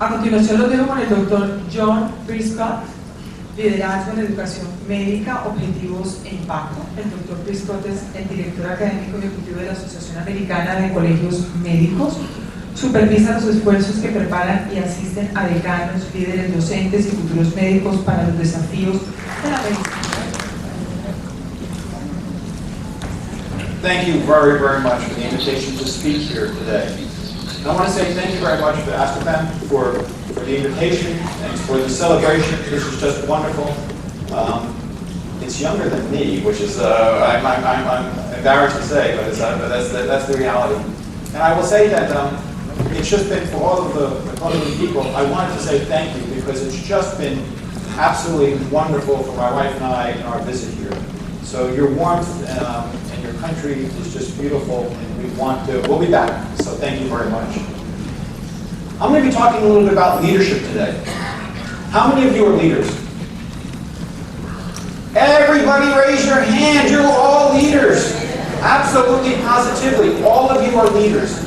A continuación los dejo con el doctor John Prescott, Liderazgo en educación médica, objetivos e impacto. El doctor Prescott es el director académico ejecutivo de la Asociación Americana de Colegios Médicos. Supervisa los esfuerzos que preparan y asisten a decanos, líderes docentes y futuros médicos para los desafíos de la medicina. Thank you very, very much for the invitation to speak here today. I want to say thank you very much to FEPAFEM for the invitation and for the celebration. This is just wonderful. It's younger than me, which is, I'm embarrassed to say, but that's the reality. And I will say that it's just been, for all of the people, I wanted to say thank you because it's just been absolutely wonderful for my wife and I in our visit here. So your warmth and your country is just beautiful, and we'll be back. So thank you very much. I'm going to be talking a little bit about leadership today. How many of you are leaders? Everybody raise your hand. You're all leaders. Absolutely, positively. All of you are leaders.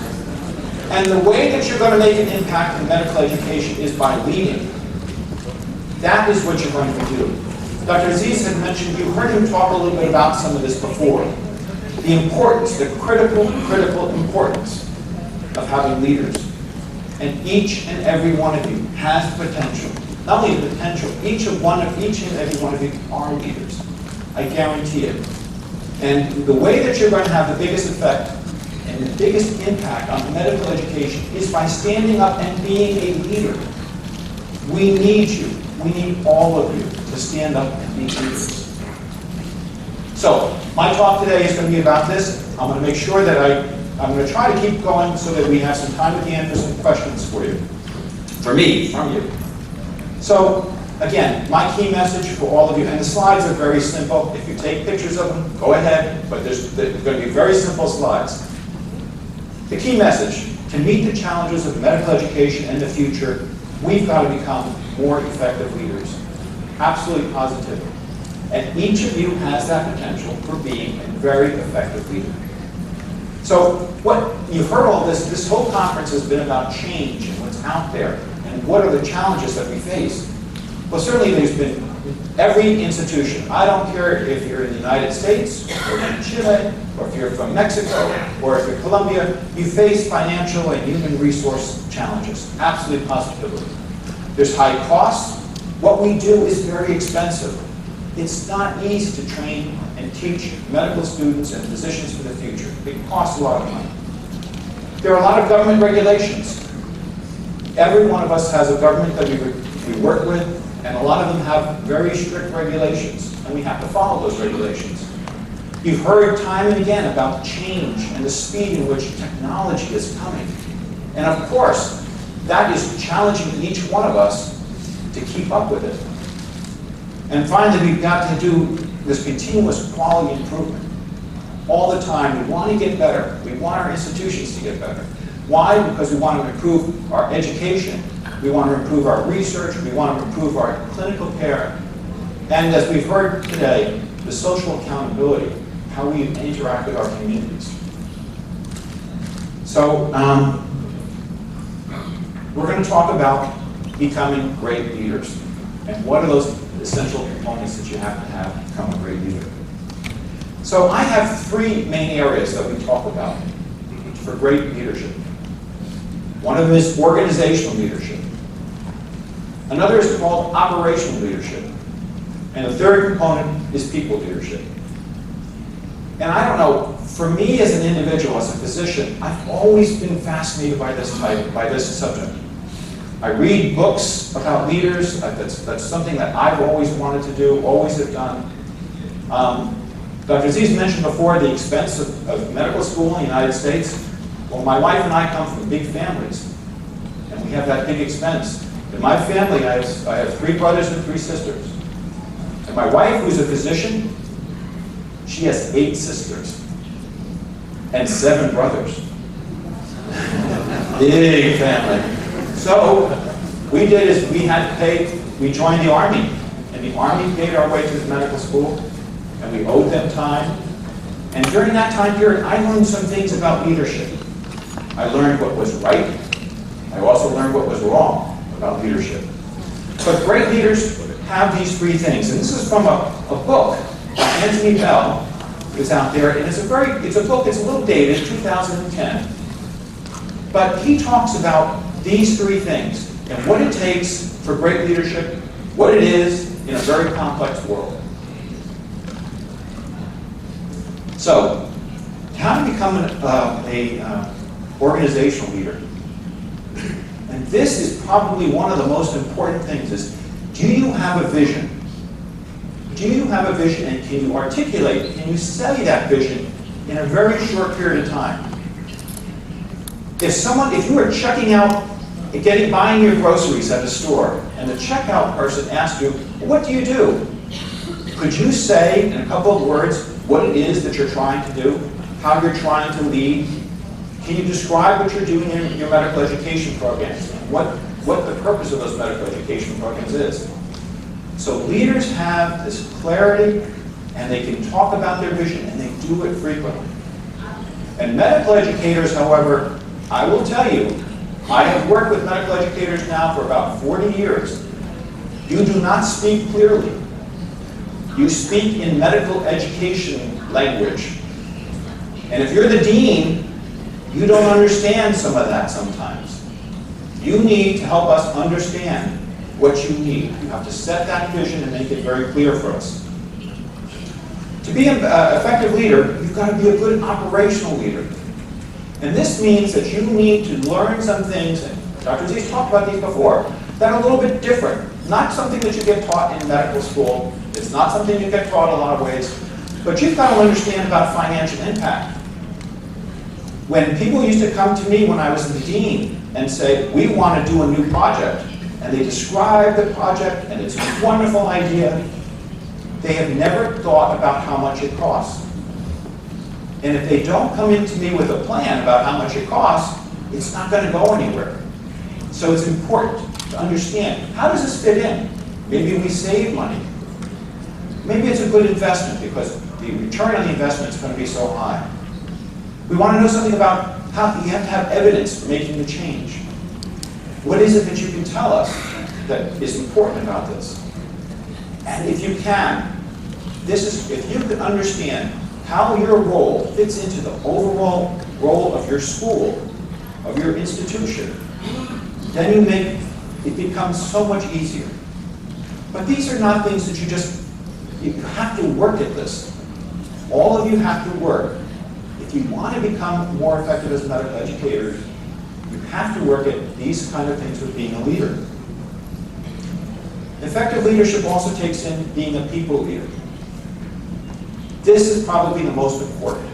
And the way that you're going to make an impact in medical education is by leading. That is what you're going to do. Dr. Aziz had mentioned, you heard him talk a little bit about some of this before. The importance, the critical importance of having leaders. And each and every one of you has potential. Not only the potential, each and every one of you are leaders. I guarantee it. And the way that you're going to have the biggest effect and the biggest impact on medical education is by standing up and being a leader. We need you. We need all of you to stand up and be leaders. So, my talk today is going to be about this. I'm going to make sure that I'm going to try to keep going so that we have some time at the end for some questions for you. For me, from you. So, again, my key message for all of you, and the slides are very simple. If you take pictures of them, go ahead, but they're going to be very simple slides. The key message, to meet the challenges of medical education in the future, we've got to become more effective leaders. Absolutely positive. And each of you has that potential for being a very effective leader. So, what you've heard all this whole conference has been about change and what's out there and what are the challenges that we face. Well, certainly there's been every institution. I don't care if you're in the United States or in Chile or if you're from Mexico or if you're Colombia, you face financial and human resource challenges, absolutely positively. There's high costs. What we do is very expensive. It's not easy to train and teach medical students and physicians for the future. It costs a lot of money. There are a lot of government regulations. Every one of us has a government that we work with, and a lot of them have very strict regulations, and we have to follow those regulations. You've heard time and again about change and the speed in which technology is coming. And of course, that is challenging each one of us to keep up with it. And finally, we've got to do this continuous quality improvement. All the time, we want to get better. We want our institutions to get better. Why? Because we want to improve our education, we want to improve our research, we want to improve our clinical care, and as we've heard today, the social accountability, how we interact with our communities. So, we're going to talk about becoming great leaders. And what are those essential components that you have to become a great leader? So I have three main areas that we talk about for great leadership. One of them is organizational leadership. Another is called operational leadership. And the third component is people leadership. And I don't know, for me as an individual, as a physician, I've always been fascinated by this subject. I read books about leaders. That's something that I've always wanted to do, always have done. Dr. Aziz mentioned before the expense of medical school in the United States. Well, my wife and I come from big families, and we have that big expense. In my family, I have 3 brothers and 3 sisters. And my wife, who's a physician, she has 8 sisters and 7 brothers. Big family. So, we did is we joined the Army, and the Army paid our way through medical school, and we owed them time. And during that time period, I learned some things about leadership. I learned what was right. I also learned what was wrong. about leadership. But great leaders have these three things. And this is from a book by Anthony Bell. It's out there, and it's a book that's a little dated, 2010. But he talks about these three things and what it takes for great leadership, what it is in a very complex world. So, how to become an organizational leader? And this is probably one of the most important things is, do you have a vision? Do you have a vision, and can you articulate, can you say that vision in a very short period of time? If you are checking out, buying your groceries at a store, and the checkout person asks you, what do you do? Could you say in a couple of words what it is that you're trying to do, how you're trying to lead? Can you describe what you're doing in your medical education programs, what the purpose of those medical education programs is? So leaders have this clarity, and they can talk about their vision, and they do it frequently. And medical educators, however, I will tell you, I have worked with medical educators now for about 40 years. You do not speak clearly. You speak in medical education language. And if you're the dean, you don't understand some of that sometimes. You need to help us understand what you need. You have to set that vision and make it very clear for us. To be an effective leader, you've got to be a good operational leader. And this means that you need to learn some things, and Dr. Z's talked about these before, that are a little bit different. Not something that you get taught in medical school. It's not something you get taught a lot of ways. But you've got to understand about financial impact. When people used to come to me when I was the dean and say, we want to do a new project, and they describe the project, and it's a wonderful idea, they have never thought about how much it costs. And if they don't come into me with a plan about how much it costs, it's not going to go anywhere. So it's important to understand, how does this fit in? Maybe we save money. Maybe it's a good investment because the return on the investment is going to be so high. We want to know something about how you have to have evidence for making the change. What is it that you can tell us that is important about this? And if you can, if you can understand how your role fits into the overall role of your school, of your institution, then it becomes so much easier. But these are not things that you have to work at this. All of you have to work. If you want to become more effective as medical educators, you have to work at these kind of things with being a leader. Effective leadership also takes in being a people leader. This is probably the most important.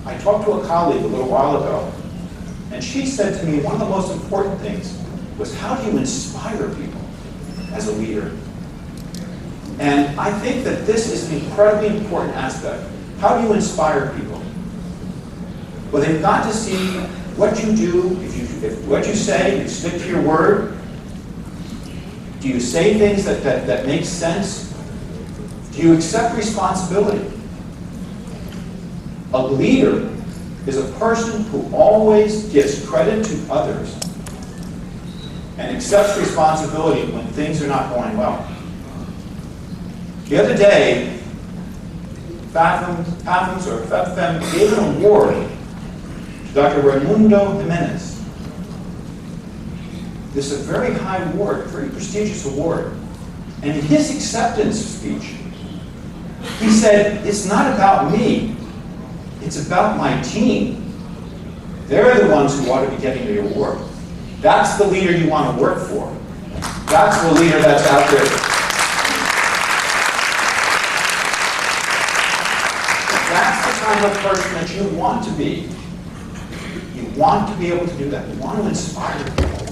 I talked to a colleague a little while ago, and she said to me one of the most important things was, how do you inspire people as a leader? And I think that this is an incredibly important aspect. How do you inspire people? Well, they've got to see what you do. If what you say, you stick to your word. Do you say things that make sense? Do you accept responsibility? A leader is a person who always gives credit to others and accepts responsibility when things are not going well. The other day, FEPAFEM gave an award to Dr. Raimundo Jimenez. This is a very high award, very prestigious award. And in his acceptance speech, he said, it's not about me, it's about my team. They're the ones who ought to be getting the award. That's the leader you want to work for. That's the leader that's out there. That's the kind of person that you want to be. You want to be able to do that. You want to inspire people.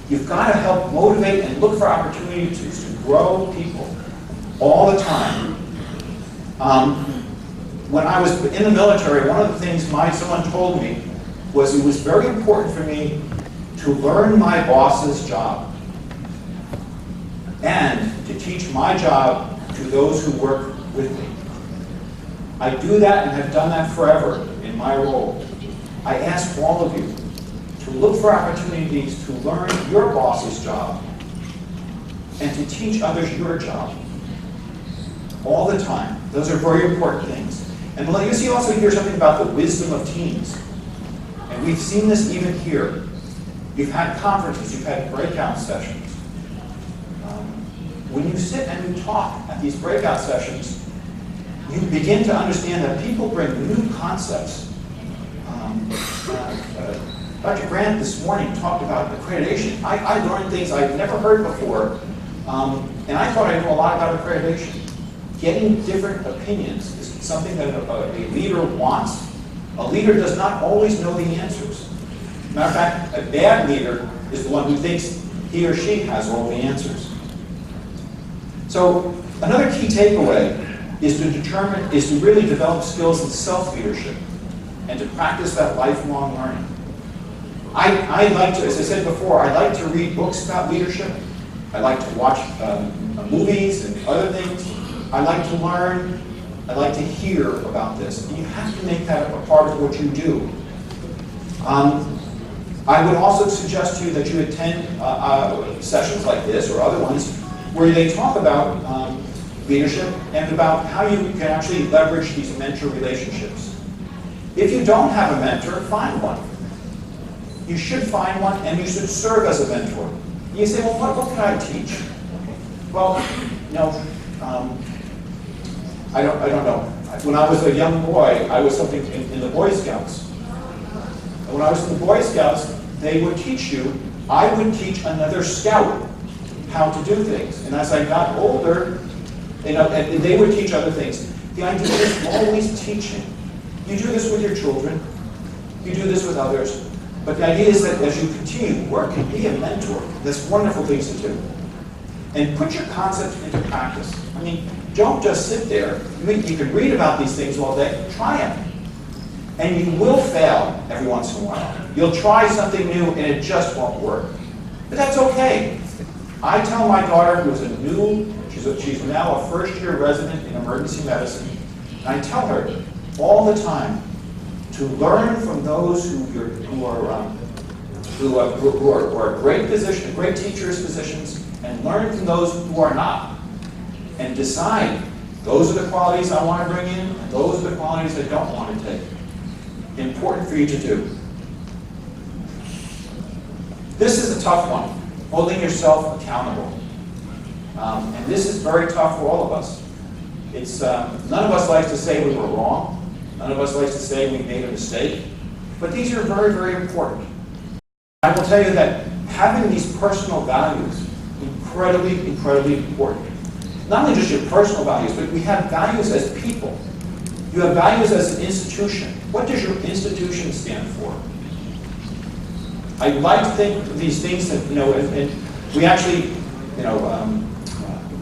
You've got to help motivate and look for opportunities to grow people all the time. When I was in the military, one of the things someone told me was it was very important for me to learn my boss's job and to teach my job to those who work with me. I do that and have done that forever in my role. I ask all of you to look for opportunities to learn your boss's job and to teach others your job all the time. Those are very important things. And you see also hear something about the wisdom of teams. And we've seen this even here. You've had conferences, you've had breakout sessions. When you sit and you talk at these breakout sessions, you begin to understand that people bring new concepts. Dr. Grant this morning talked about accreditation. I learned things I'd never heard before, and I thought I knew a lot about accreditation. Getting different opinions is something that a leader wants. A leader does not always know the answers. Matter of fact, a bad leader is the one who thinks he or she has all the answers. So another key takeaway is to really develop skills in self-leadership and to practice that lifelong learning. I like to, as I said before, I like to read books about leadership. I like to watch movies and other things. I like to learn. I like to hear about this. And you have to make that a part of what you do. I would also suggest to you that you attend sessions like this or other ones where they talk about leadership and about how you can actually leverage these mentor relationships. If you don't have a mentor, find one. You should find one, and you should serve as a mentor. You say, well, what can I teach? Well, I don't know. When I was a young boy, I was something in the Boy Scouts. And when I was in the Boy Scouts, they would teach you, I would teach another scout how to do things. And as I got older, and they would teach other things. The idea is always teaching. You do this with your children. You do this with others. But the idea is that as you continue to work and be a mentor, there's wonderful things to do. And put your concepts into practice. I mean, don't just sit there. You can read about these things all day. Try them. And you will fail every once in a while. You'll try something new and it just won't work. But that's okay. I tell my daughter, who's she's now a first-year resident in emergency medicine, and I tell her all the time to learn from those who are great physicians, great teachers, physicians, and learn from those who are not, and decide those are the qualities I want to bring in, and those are the qualities I don't want to take. Important for you to do. This is a tough one, holding yourself accountable. And this is very tough for all of us. It's none of us likes to say we were wrong. None of us likes to say we made a mistake. But these are very, very important. I will tell you that having these personal values, incredibly, incredibly important. Not only just your personal values, but we have values as people. You have values as an institution. What does your institution stand for? I like to think of these things that, and we actually,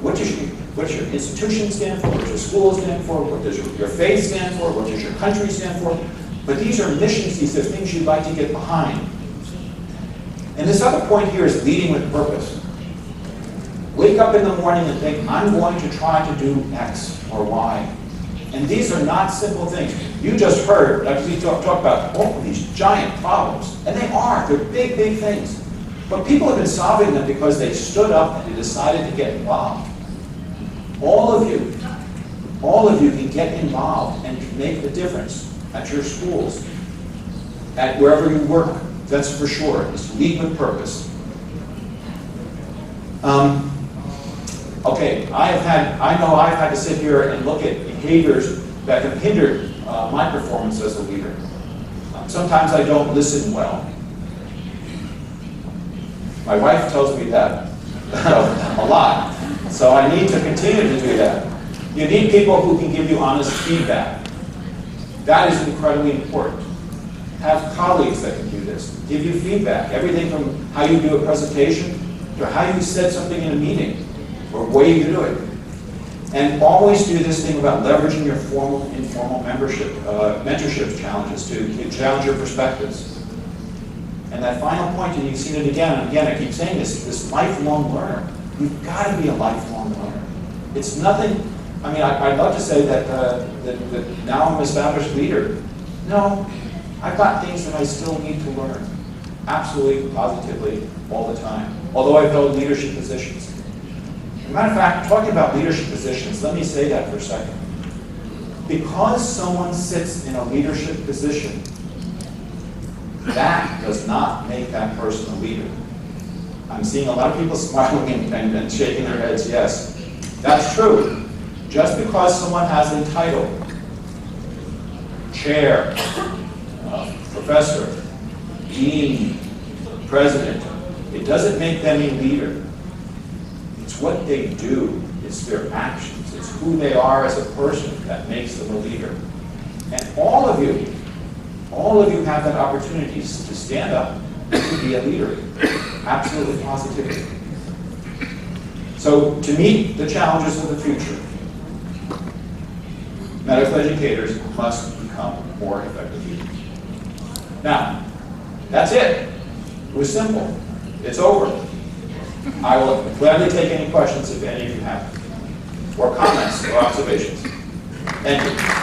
what does your institution stand for? What does your school stand for? What does your faith stand for? What does your country stand for? But these are missions, these are things you'd like to get behind. And this other point here is leading with purpose. Wake up in the morning and think, I'm going to try to do X or Y. And these are not simple things. You just heard, like we talk about all of these giant problems. And they are. They're big, big things. But people have been solving them because they stood up and they decided to get involved. All of you can get involved and can make a difference at your schools, at wherever you work. That's for sure. It's lead with purpose. Okay, I know I've had to sit here and look at behaviors that have hindered my performance as a leader. Sometimes I don't listen well. My wife tells me that a lot, so I need to continue to do that. You need people who can give you honest feedback. That is incredibly important. Have colleagues that can do this, give you feedback. Everything from how you do a presentation to how you said something in a meeting or way you do it. And always do this thing about leveraging your formal, informal mentorship challenges to challenge your perspectives. And that final point, and you've seen it again and again, I keep saying this lifelong learner. You've got to be a lifelong learner. It's nothing, I mean, I'd love to say that now I'm an established leader. No, I've got things that I still need to learn. Absolutely, positively, all the time. Although I've held leadership positions. As a matter of fact, talking about leadership positions, let me say that for a second. Because someone sits in a leadership position, that does not make that person a leader. I'm seeing a lot of people smiling and shaking their heads, yes. That's true. Just because someone has a title, chair, professor, dean, president, it doesn't make them a leader. It's what they do. It's their actions. It's who they are as a person that makes them a leader. And all of you have that opportunity to stand up and to be a leader. Absolutely, positively. So, to meet the challenges of the future, medical educators must become more effective leaders. Now, that's it. It was simple. It's over. I will gladly take any questions if any of you have, or comments or observations. Thank you.